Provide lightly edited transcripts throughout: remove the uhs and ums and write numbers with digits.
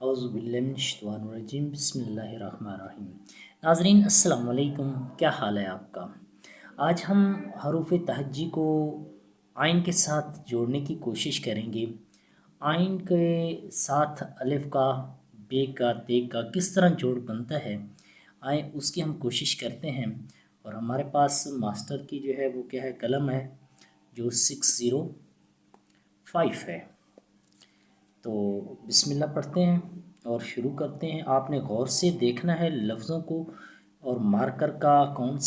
औज़ुबिल्लाहिमिनश्शैतानिर्रजीम बिस्मिल्लाहिर्रहमानिर्रहीम। नाज़रीन अस्सलाम वालेकुम, क्या हाल है आपका। आज हम हरूफ तहज्जी को आइन के साथ जोड़ने की कोशिश करेंगे। आइन के साथ अलिफ का, बे का, ते का किस तरह जोड़ बनता है, आए उसकी हम कोशिश करते हैं। और हमारे पास मास्टर की जो है वो क्या है, कलम है जो 605 है। तो बिस्मिल्लाह पढ़ते हैं और शुरू करते हैं। आपने गौर से देखना है लफ्ज़ों को और मार्कर का कौन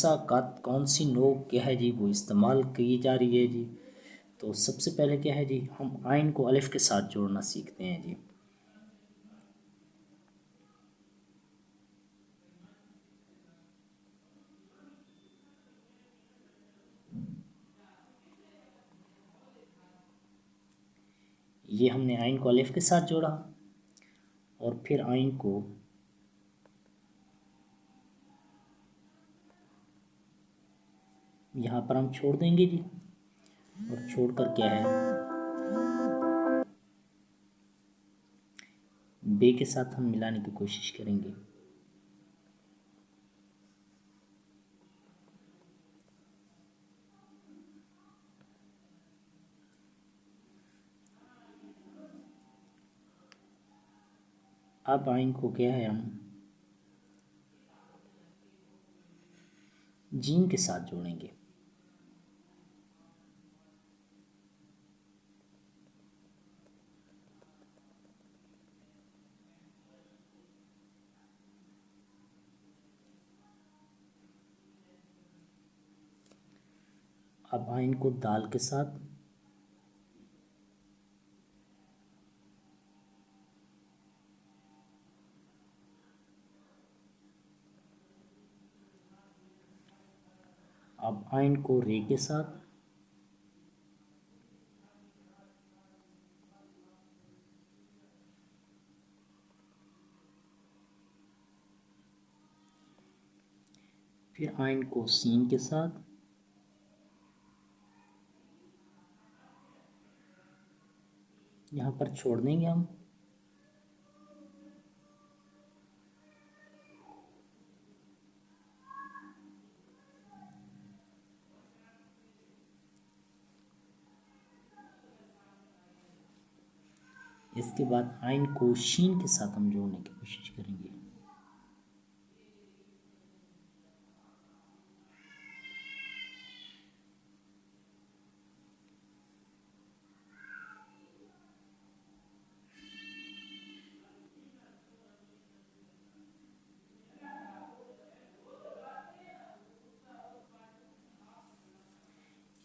सी नोक क्या है जी वो इस्तेमाल की जा रही है जी। तो सबसे पहले क्या है जी, हम आइन को अलिफ के साथ जोड़ना सीखते हैं जी। ये हमने आइन को अलिफ के साथ जोड़ा और फिर आइन को यहाँ पर हम छोड़ देंगे जी। और छोड़कर क्या है, बे के साथ हम मिलाने की कोशिश करेंगे। अब आइन को क्या है, हम जीम के साथ जोड़ेंगे। अब आइन को दाल के साथ, अब आइन को रे के साथ, फिर आइन को सीन के साथ, यहाँ पर छोड़ देंगे हम। इसके बाद आइन को शीन के साथ हम जोड़ने की कोशिश करेंगे।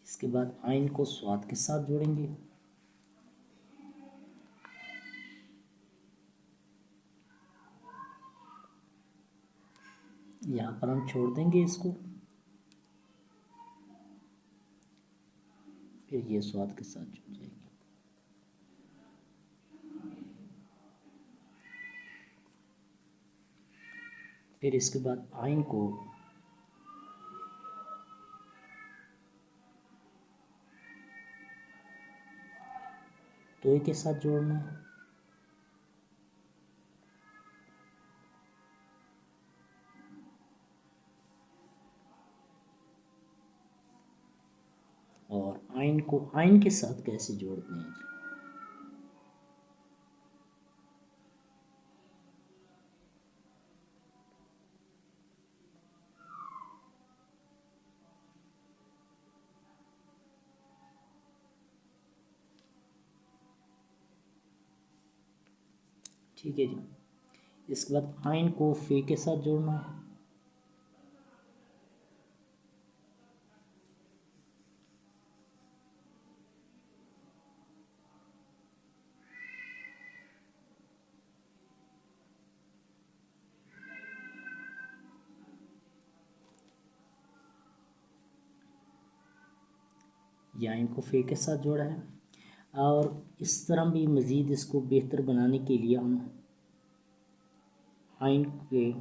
इसके बाद आइन को स्वाद के साथ जोड़ेंगे। यहाँ पर हम छोड़ देंगे इसको, फिर ये स्वाद के साथ जुड़ जाएगी। फिर इसके बाद आइन को तोय के साथ जोड़ना है। और आइन को आइन के साथ कैसे जोड़ते हैं जी। ठीक है जी। इसके बाद आइन को फे के साथ जोड़ना है। ये आइन को फे के साथ जोड़ा है। और इस तरह भी मज़ीद इसको बेहतर बनाने के लिए हम आइन के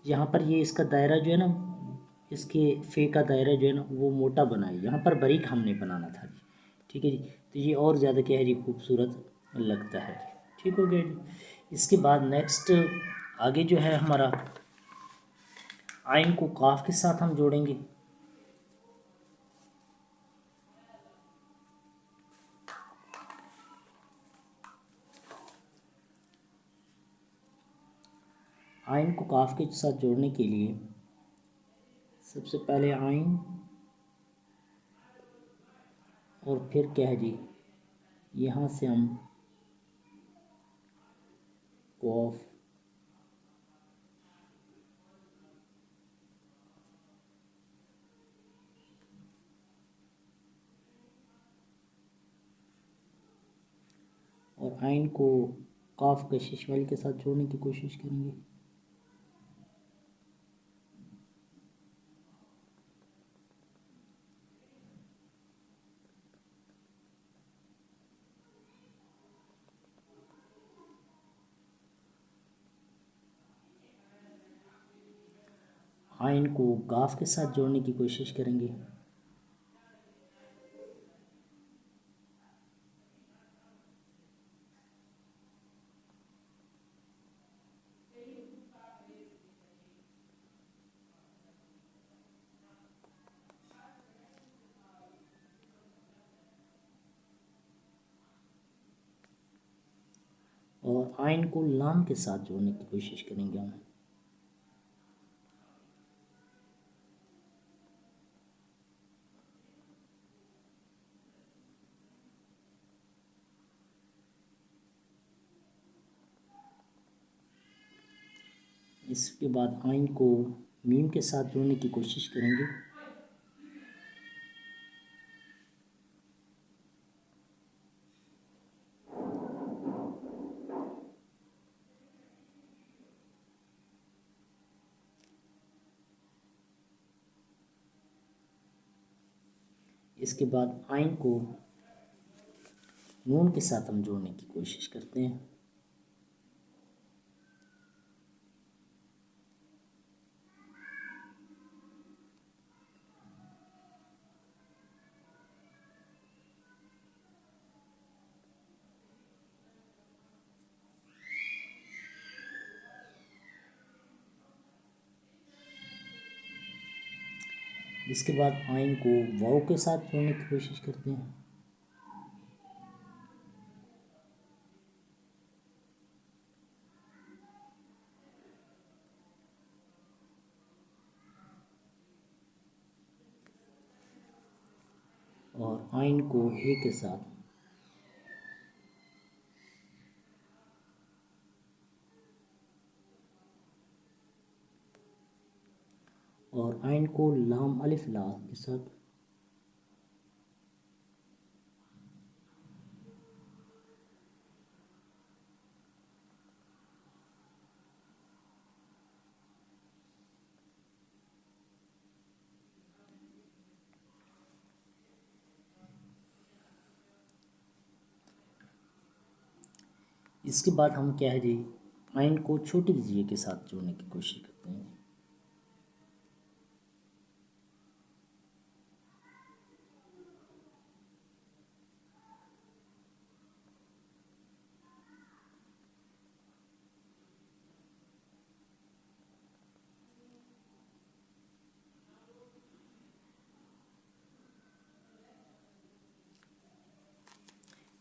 यहाँ पर ये इसका दायरा जो है ना, इसके फे का दायरा जो है ना वो मोटा बना है, यहाँ पर बारीक हमने बनाना था जी। ठीक है जी, तो ये और ज़्यादा क्या है जी, खूबसूरत लगता है जी। ठीक हो गया जी। इसके बाद नेक्स्ट आगे जो है हमारा आइन को काफ के साथ हम जोड़ेंगे। आइन को काफ के साथ जोड़ने के लिए सबसे पहले आइन और फिर क्या है जी, यहाँ से हम कॉफ और आइन को काफ कशिश वाली के साथ जोड़ने की कोशिश करेंगे। आइन को गाफ के साथ जोड़ने की कोशिश करेंगे। और आइन को लाम के साथ जोड़ने की कोशिश करेंगे हम। इसके बाद आइन को मीम के साथ जोड़ने की कोशिश करेंगे। इसके बाद आइन को नून के साथ हम जोड़ने की कोशिश करते हैं। इसके बाद आइन को वाव के साथ जोड़ने की कोशिश करते हैं। और आइन को हे के साथ। और आइन को लाम अलिफ ला के साथ। इसके बाद हम क्या है जी, आइन को छोटी जी के साथ जोड़ने की कोशिश करते हैं।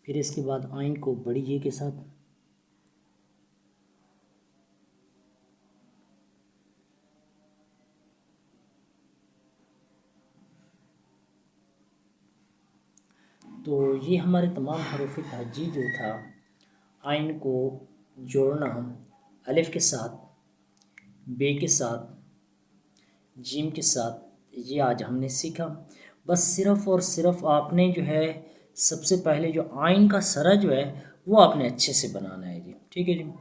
फिर इसके बाद आइन को बड़ी जे के साथ। तो ये हमारे तमाम हरूफ तहज्जी जो था, आइन को जोड़ना अलिफ के साथ, बे के साथ, जीम के साथ, ये आज हमने सीखा। बस सिर्फ़ और सिर्फ आपने जो है सबसे पहले जो आइन का सरा जो है वो आपने अच्छे से बनाना है जी। ठीक है जी।